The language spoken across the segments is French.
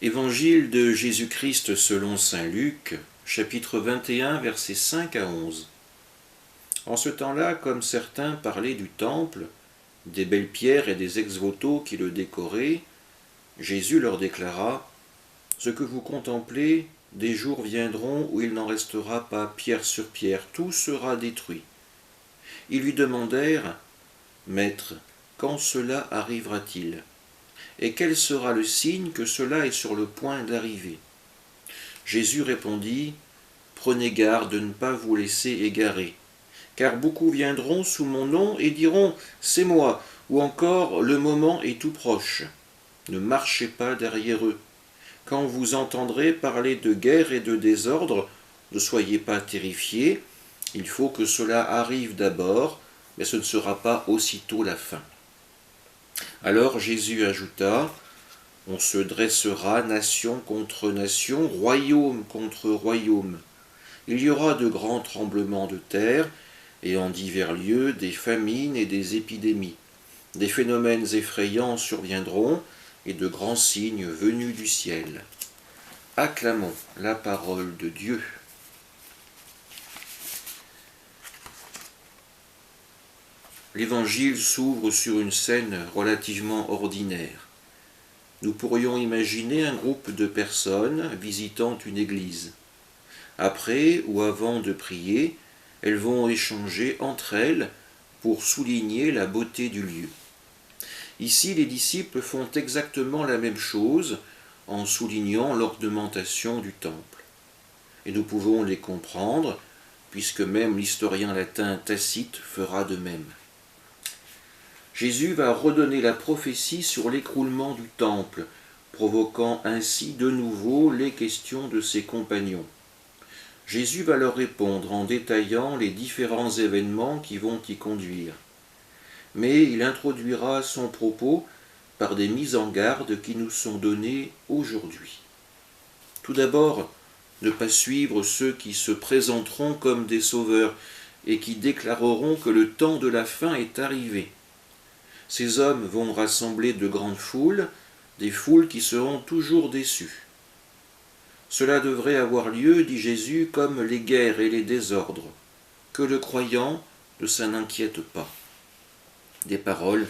Évangile de Jésus-Christ selon saint Luc, chapitre 21, versets 5 à 11. En ce temps-là, comme certains parlaient du temple, des belles pierres et des ex-voto qui le décoraient, Jésus leur déclara : « Ce que vous contemplez, des jours viendront où il n'en restera pas pierre sur pierre, tout sera détruit. » Ils lui demandèrent : « Maître, quand cela arrivera-t-il ? Et quel sera le signe que cela est sur le point d'arriver ?» Jésus répondit : « Prenez garde de ne pas vous laisser égarer, car beaucoup viendront sous mon nom et diront : c'est moi, ou encore le moment est tout proche. Ne marchez pas derrière eux. Quand vous entendrez parler de guerre et de désordre, ne soyez pas terrifiés, il faut que cela arrive d'abord, mais ce ne sera pas aussitôt la fin. » Alors Jésus ajouta : « On se dressera nation contre nation, royaume contre royaume. Il y aura de grands tremblements de terre, et en divers lieux des famines et des épidémies. Des phénomènes effrayants surviendront, et de grands signes venus du ciel. » Acclamons la parole de Dieu. L'Évangile s'ouvre sur une scène relativement ordinaire. Nous pourrions imaginer un groupe de personnes visitant une église. Après ou avant de prier, elles vont échanger entre elles pour souligner la beauté du lieu. Ici, les disciples font exactement la même chose en soulignant l'ornementation du temple. Et nous pouvons les comprendre, puisque même l'historien latin Tacite fera de même. Jésus va redonner la prophétie sur l'écroulement du temple, provoquant ainsi de nouveau les questions de ses compagnons. Jésus va leur répondre en détaillant les différents événements qui vont y conduire. Mais il introduira son propos par des mises en garde qui nous sont données aujourd'hui. Tout d'abord, ne pas suivre ceux qui se présenteront comme des sauveurs et qui déclareront que le temps de la fin est arrivé. Ces hommes vont rassembler de grandes foules, des foules qui seront toujours déçues. Cela devrait avoir lieu, dit Jésus, comme les guerres et les désordres, que le croyant ne s'en inquiète pas. Des paroles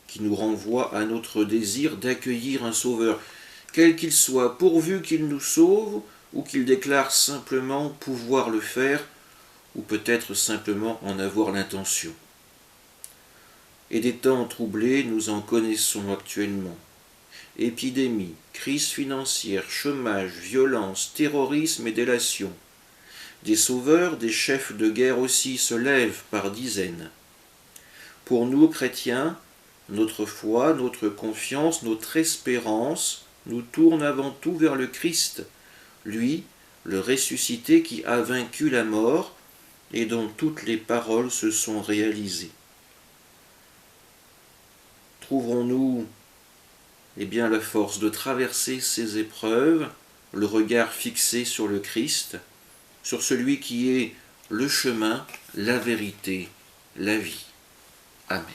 qui nous renvoient à notre désir d'accueillir un sauveur, quel qu'il soit, pourvu qu'il nous sauve ou qu'il déclare simplement pouvoir le faire, ou peut-être simplement en avoir l'intention. Et des temps troublés, nous en connaissons actuellement. Épidémies, crise financière, chômage, violence, terrorisme et délation. Des sauveurs, des chefs de guerre aussi se lèvent par dizaines. Pour nous, chrétiens, notre foi, notre confiance, notre espérance nous tournent avant tout vers le Christ, lui, le ressuscité qui a vaincu la mort et dont toutes les paroles se sont réalisées. Trouverons-nous la force de traverser ces épreuves, le regard fixé sur le Christ, sur celui qui est le chemin, la vérité, la vie. Amen.